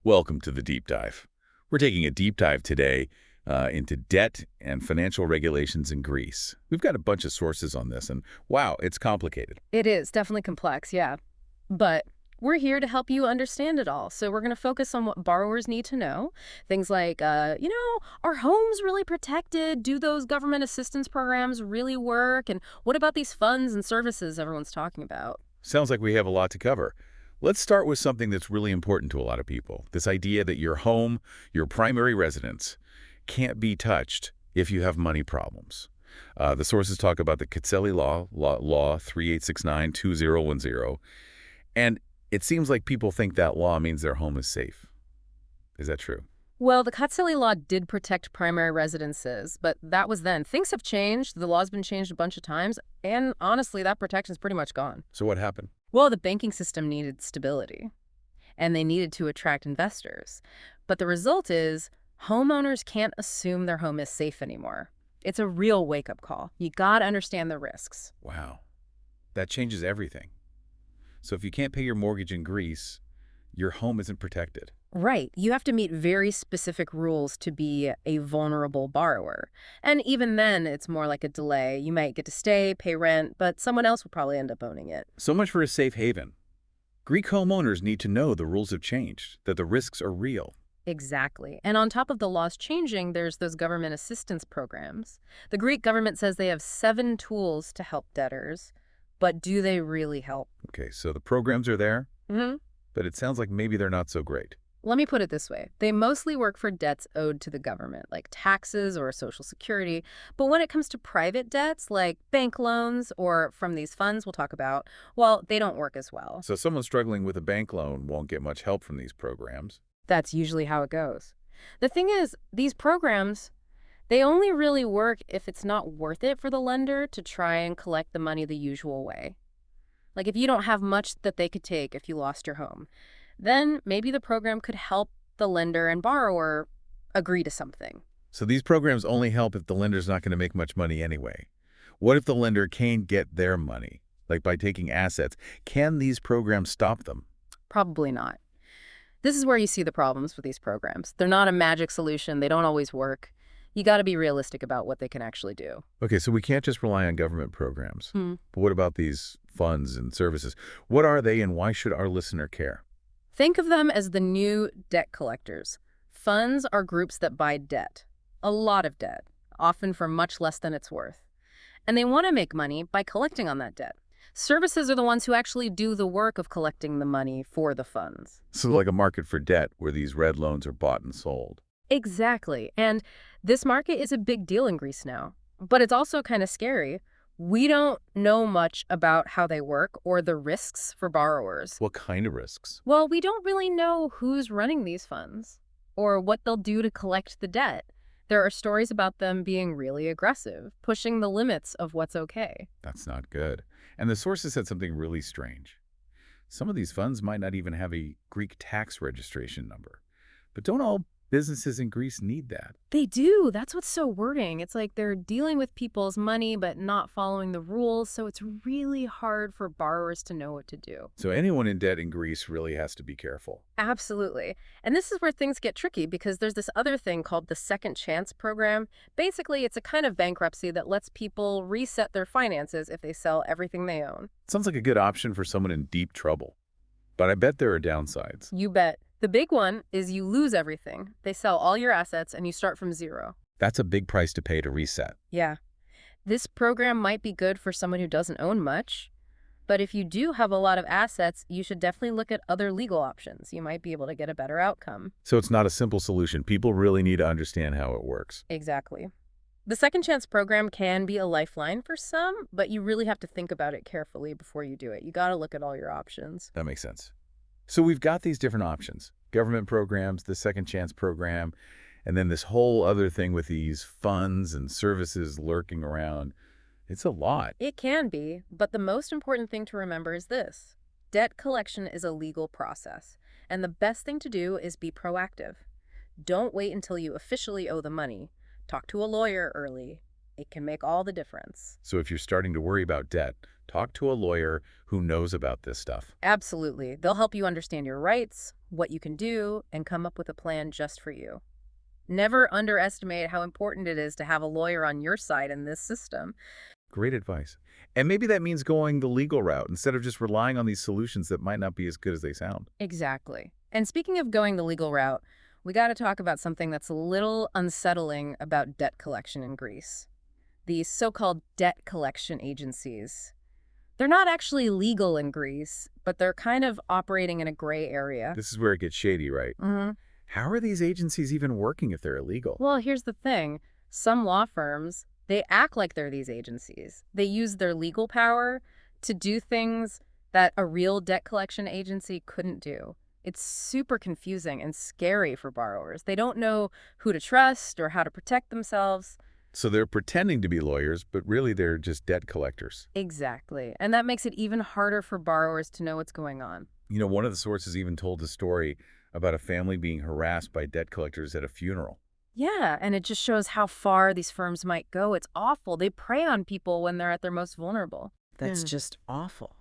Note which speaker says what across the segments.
Speaker 1: Welcome to the Deep Dive. We're taking a deep dive today into debt and financial regulations in Greece. We've got a bunch of sources on this, and wow, it's complicated.
Speaker 2: It is definitely complex, yeah. But we're here to help you understand it all. So we're going to focus on what borrowers need to know. Things like, are homes really protected? Do those government assistance programs really work? And what about these funds and services everyone's talking about?
Speaker 1: Sounds like we have a lot to cover. Let's start with something that's really important to a lot of people. This idea that your home, your primary residence, can't be touched if you have money problems. The sources talk about the Katseli Law 3869-2010, and it seems like people think that law means their home is safe. Is that true?
Speaker 2: Well, the Katseli law did protect primary residences, but that was then. Things have changed. The law's been changed a bunch of times, and honestly, that protection's pretty much gone.
Speaker 1: So what happened?
Speaker 2: Well, the banking system needed stability, and they needed to attract investors. But the result is homeowners can't assume their home is safe anymore. It's a real wake-up call. You gotta understand the risks.
Speaker 1: Wow, that changes everything. So if you can't pay your mortgage in Greece, your home isn't protected.
Speaker 2: Right. You have to meet very specific rules to be a vulnerable borrower. And even then, it's more like a delay. You might get to stay, pay rent, but someone else will probably end up owning it.
Speaker 1: So much for a safe haven. Greek homeowners need to know the rules have changed, that the risks are real.
Speaker 2: Exactly. And on top of the laws changing, there's those government assistance programs. The Greek government says they have 7 tools to help debtors, but do they really help?
Speaker 1: Okay, so the programs are there,
Speaker 2: Hmm.
Speaker 1: but it sounds like maybe they're not so great.
Speaker 2: Let me put it this way. They mostly work for debts owed to the government, like taxes or Social Security. But when it comes to private debts, like bank loans or from these funds we'll talk about, well, they don't work as well.
Speaker 1: So someone struggling with a bank loan won't get much help from these programs.
Speaker 2: That's usually how it goes. The thing is, these programs, they only really work if it's not worth it for the lender to try and collect the money the usual way. Like if you don't have much that they could take if you lost your home, then maybe the program could help the lender and borrower agree to something.
Speaker 1: So these programs only help if the lender's not going to make much money anyway. What if the lender can't get their money, like by taking assets? Can these programs stop them?
Speaker 2: Probably not. This is where you see the problems with these programs. They're not a magic solution. They don't always work. You got to be realistic about what they can actually do.
Speaker 1: Okay, so we can't just rely on government programs.
Speaker 2: Hmm.
Speaker 1: But what about these funds and services? What are they and why should our listener care?
Speaker 2: Think of them as the new debt collectors. Funds are groups that buy debt, a lot of debt, often for much less than it's worth. And they want to make money by collecting on that debt. Services are the ones who actually do the work of collecting the money for the funds.
Speaker 1: So like a market for debt where these red loans are bought and sold.
Speaker 2: Exactly. And this market is a big deal in Greece now. But it's also kind of scary. We don't know much about how they work or the risks for borrowers.
Speaker 1: What kind of risks?
Speaker 2: Well, we don't really know who's running these funds or what they'll do to collect the debt. There are stories about them being really aggressive, pushing the limits of what's okay.
Speaker 1: That's not good. And the sources said something really strange. Some of these funds might not even have a Greek tax registration number. But don't all businesses in Greece need that?
Speaker 2: They do. That's what's so worrying. It's like they're dealing with people's money but not following the rules, so it's really hard for borrowers to know what to do.
Speaker 1: So anyone in debt in Greece really has to be careful.
Speaker 2: Absolutely. And this is where things get tricky because there's this other thing called the Second Chance program. Basically, it's a kind of bankruptcy that lets people reset their finances if they sell everything they own.
Speaker 1: Sounds like a good option for someone in deep trouble. But I bet there are downsides.
Speaker 2: You bet. The big one is you lose everything. They sell all your assets and you start from zero.
Speaker 1: That's a big price to pay to reset.
Speaker 2: Yeah. This program might be good for someone who doesn't own much, but if you do have a lot of assets, you should definitely look at other legal options. You might be able to get a better outcome.
Speaker 1: So it's not a simple solution. People really need to understand how it works.
Speaker 2: Exactly. The Second Chance program can be a lifeline for some, but you really have to think about it carefully before you do it. You got to look at all your options.
Speaker 1: That makes sense. So we've got these different options. Government programs, the Second Chance program, and then this whole other thing with these funds and services lurking around. It's a lot.
Speaker 2: It can be, but the most important thing to remember is this. Debt collection is a legal process, and the best thing to do is be proactive. Don't wait until you officially owe the money. Talk to a lawyer early. It can make all the difference.
Speaker 1: So if you're starting to worry about debt, talk to a lawyer who knows about this stuff.
Speaker 2: Absolutely. They'll help you understand your rights, what you can do, and come up with a plan just for you. Never underestimate how important it is to have a lawyer on your side in this system.
Speaker 1: Great advice. And maybe that means going the legal route instead of just relying on these solutions that might not be as good as they sound.
Speaker 2: Exactly. And speaking of going the legal route, we got to talk about something that's a little unsettling about debt collection in Greece. These so-called debt collection agencies. They're not actually legal in Greece, but they're kind of operating in a gray area.
Speaker 1: This is where it gets shady, right?
Speaker 2: hmm
Speaker 1: How are these agencies even working if they're illegal?
Speaker 2: Well, here's the thing. Some law firms, they act like they're these agencies. They use their legal power to do things that a real debt collection agency couldn't do. It's super confusing and scary for borrowers. They don't know who to trust or how to protect themselves.
Speaker 1: So they're pretending to be lawyers, but really they're just debt collectors.
Speaker 2: Exactly. And that makes it even harder for borrowers to know what's going on.
Speaker 1: One of the sources even told a story about a family being harassed by debt collectors at a funeral.
Speaker 2: Yeah, and it just shows how far these firms might go. It's awful. They prey on people when they're at their most vulnerable.
Speaker 3: That's just awful.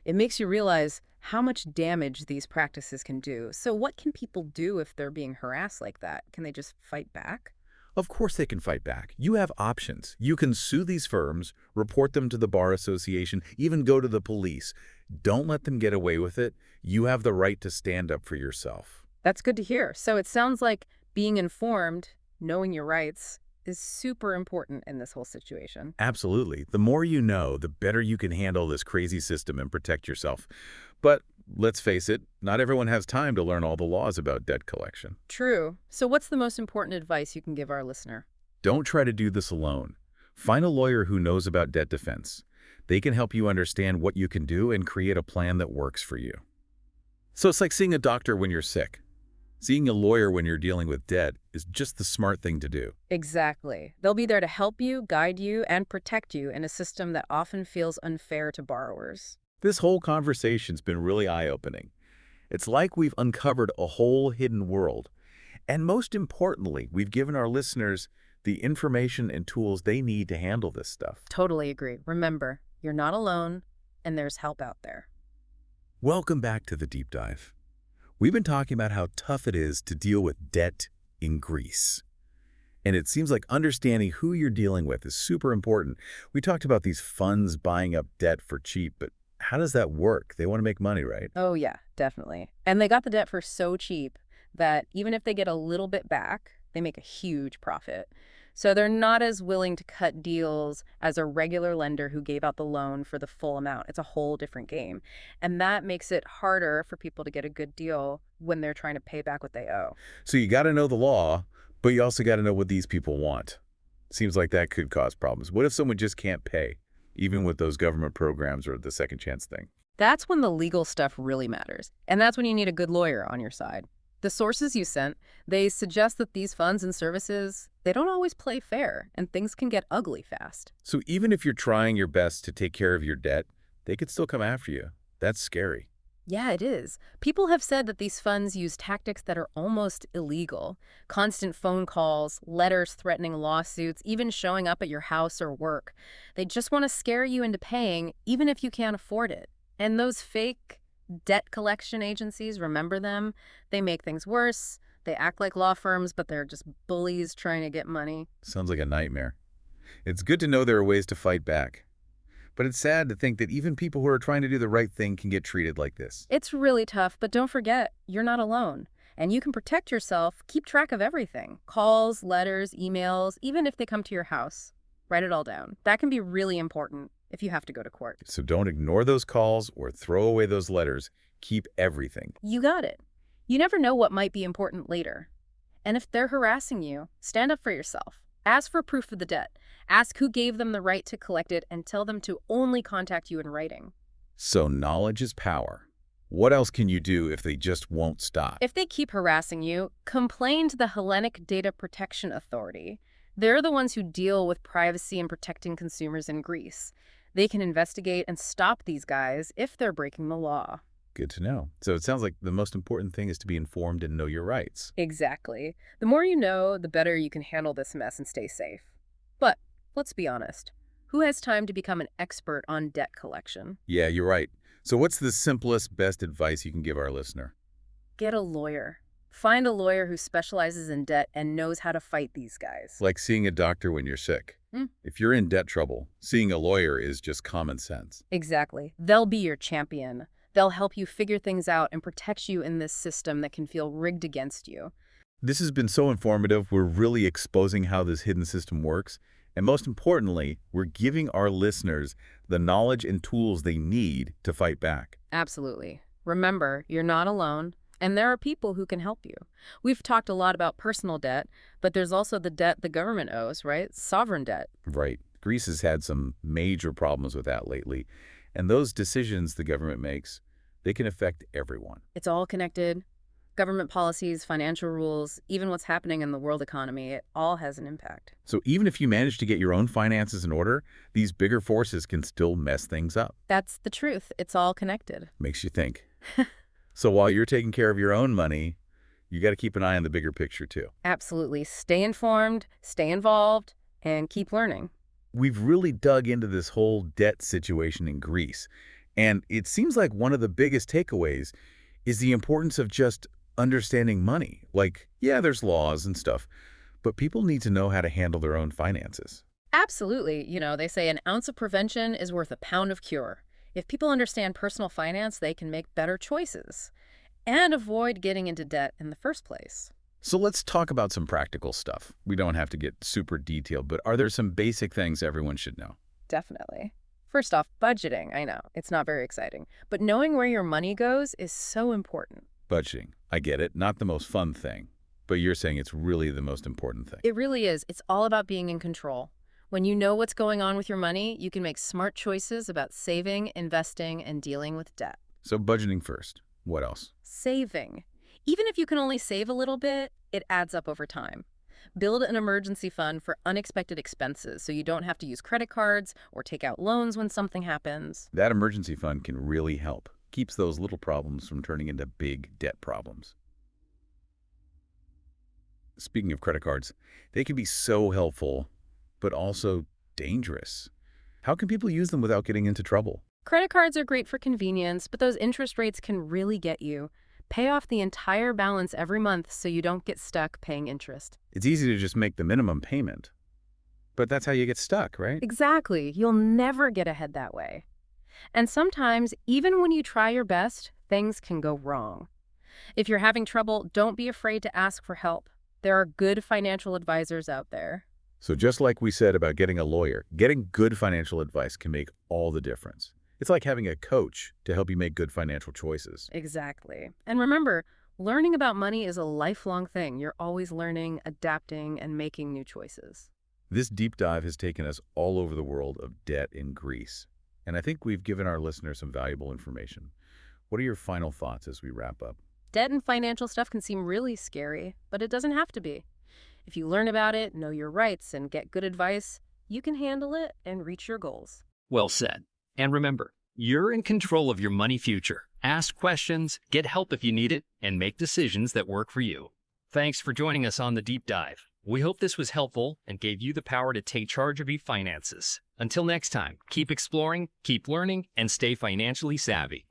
Speaker 3: It makes you realize how much damage these practices can do.
Speaker 2: So what can people do if they're being harassed like that? Can they just fight back?
Speaker 1: Of course they can fight back. You have options. You can sue these firms, report them to the Bar Association, even go to the police. Don't let them get away with it. You have the right to stand up for yourself.
Speaker 2: That's good to hear. So it sounds like being informed, knowing your rights, is super important in this whole situation.
Speaker 1: Absolutely. The more you know, the better you can handle this crazy system and protect yourself. But let's face it, not everyone has time to learn all the laws about debt collection.
Speaker 2: True. So what's the most important advice you can give our listener?
Speaker 1: Don't try to do this alone. Find a lawyer who knows about debt defense. They can help you understand what you can do and create a plan that works for you. So it's like seeing a doctor when you're sick. Seeing a lawyer when you're dealing with debt is just the smart thing to do.
Speaker 2: Exactly. They'll be there to help you, guide you, and protect you in a system that often feels unfair to borrowers.
Speaker 1: This whole conversation's been really eye-opening. It's like we've uncovered a whole hidden world. And most importantly, we've given our listeners the information and tools they need to handle this stuff.
Speaker 2: Totally agree. Remember, you're not alone, and there's help out there.
Speaker 1: Welcome back to the Deep Dive. We've been talking about how tough it is to deal with debt in Greece. And it seems like understanding who you're dealing with is super important. We talked about these funds buying up debt for cheap, but how does that work? They want to make money, right?
Speaker 2: Oh, yeah, definitely. And they got the debt for so cheap that even if they get a little bit back, they make a huge profit. So they're not as willing to cut deals as a regular lender who gave out the loan for the full amount. It's a whole different game. And that makes it harder for people to get a good deal when they're trying to pay back what they owe.
Speaker 1: So you got to know the law, but you also got to know what these people want. Seems like that could cause problems. What if someone just can't pay, even with those government programs or the second chance thing?
Speaker 2: That's when the legal stuff really matters. And that's when you need a good lawyer on your side. The sources you sent, they suggest that these funds and services, they don't always play fair, and things can get ugly fast.
Speaker 1: So even if you're trying your best to take care of your debt, they could still come after you. That's scary.
Speaker 2: Yeah, it is. People have said that these funds use tactics that are almost illegal. Constant phone calls, letters threatening lawsuits, even showing up at your house or work. They just want to scare you into paying, even if you can't afford it. And those fake debt collection agencies, remember them? They make things worse. They act like law firms, but they're just bullies trying to get money.
Speaker 1: Sounds like a nightmare. It's good to know there are ways to fight back. But it's sad to think that even people who are trying to do the right thing can get treated like this.
Speaker 2: It's really tough, but don't forget, you're not alone. And you can protect yourself, keep track of everything. Calls, letters, emails, even if they come to your house. Write it all down. That can be really important if you have to go to court.
Speaker 1: So don't ignore those calls or throw away those letters. Keep everything.
Speaker 2: You got it. You never know what might be important later. And if they're harassing you, stand up for yourself. Ask for proof of the debt. Ask who gave them the right to collect it and tell them to only contact you in writing.
Speaker 1: So knowledge is power. What else can you do if they just won't stop?
Speaker 2: If they keep harassing you, complain to the Hellenic Data Protection Authority. They're the ones who deal with privacy and protecting consumers in Greece. They can investigate and stop these guys if they're breaking the law.
Speaker 1: Good to know. So it sounds like the most important thing is to be informed and know your rights.
Speaker 2: Exactly. The more you know, the better you can handle this mess and stay safe. But let's be honest. Who has time to become an expert on debt collection?
Speaker 1: Yeah, you're right. So what's the simplest, best advice you can give our listener?
Speaker 2: Get a lawyer. Find a lawyer who specializes in debt and knows how to fight these guys.
Speaker 1: Like seeing a doctor when you're sick.
Speaker 2: Mm.
Speaker 1: If you're in debt trouble, seeing a lawyer is just common sense.
Speaker 2: Exactly. They'll be your champion. They'll help you figure things out and protect you in this system that can feel rigged against you.
Speaker 1: This has been so informative. We're really exposing how this hidden system works. And most importantly, we're giving our listeners the knowledge and tools they need to fight back.
Speaker 2: Absolutely. Remember, you're not alone, and there are people who can help you. We've talked a lot about personal debt, but there's also the debt the government owes, right? Sovereign debt.
Speaker 1: Right. Greece has had some major problems with that lately. And those decisions the government makes, they can affect everyone.
Speaker 2: It's all connected. Government policies, financial rules, even what's happening in the world economy, it all has an impact.
Speaker 1: So even if you manage to get your own finances in order, these bigger forces can still mess things up.
Speaker 2: That's the truth. It's all connected.
Speaker 1: Makes you think. So while you're taking care of your own money, you got to keep an eye on the bigger picture too.
Speaker 2: Absolutely. Stay informed, stay involved, and keep learning.
Speaker 1: We've really dug into this whole debt situation in Greece. And it seems like one of the biggest takeaways is the importance of just understanding money. Like, yeah, there's laws and stuff, but people need to know how to handle their own finances.
Speaker 2: Absolutely. They say an ounce of prevention is worth a pound of cure. If people understand personal finance, they can make better choices and avoid getting into debt in the first place.
Speaker 1: So let's talk about some practical stuff. We don't have to get super detailed, but are there some basic things everyone should know?
Speaker 2: Definitely. First off, budgeting. I know, it's not very exciting, but knowing where your money goes is so important.
Speaker 1: Budgeting. I get it. Not the most fun thing, but you're saying it's really the most important thing.
Speaker 2: It really is. It's all about being in control. When you know what's going on with your money, you can make smart choices about saving, investing, and dealing with debt.
Speaker 1: So budgeting first. What else?
Speaker 2: Saving. Even if you can only save a little bit, it adds up over time. Build an emergency fund for unexpected expenses so you don't have to use credit cards or take out loans when something happens.
Speaker 1: That emergency fund can really help. Keeps those little problems from turning into big debt problems. Speaking of credit cards, they can be so helpful, but also dangerous. How can people use them without getting into trouble?
Speaker 2: Credit cards are great for convenience, but those interest rates can really get you. Pay off the entire balance every month so you don't get stuck paying interest.
Speaker 1: It's easy to just make the minimum payment, but that's how you get stuck, right?
Speaker 2: Exactly. You'll never get ahead that way. And sometimes, even when you try your best, things can go wrong. If you're having trouble, don't be afraid to ask for help. There are good financial advisors out there.
Speaker 1: So just like we said about getting a lawyer, getting good financial advice can make all the difference. It's like having a coach to help you make good financial choices.
Speaker 2: Exactly. And remember, learning about money is a lifelong thing. You're always learning, adapting, and making new choices.
Speaker 1: This deep dive has taken us all over the world of debt in Greece. And I think we've given our listeners some valuable information. What are your final thoughts as we wrap up?
Speaker 2: Debt and financial stuff can seem really scary, but it doesn't have to be. If you learn about it, know your rights, and get good advice, you can handle it and reach your goals.
Speaker 4: Well said. And remember, you're in control of your money future. Ask questions, get help if you need it, and make decisions that work for you. Thanks for joining us on the Deep Dive. We hope this was helpful and gave you the power to take charge of your finances. Until next time, keep exploring, keep learning, and stay financially savvy.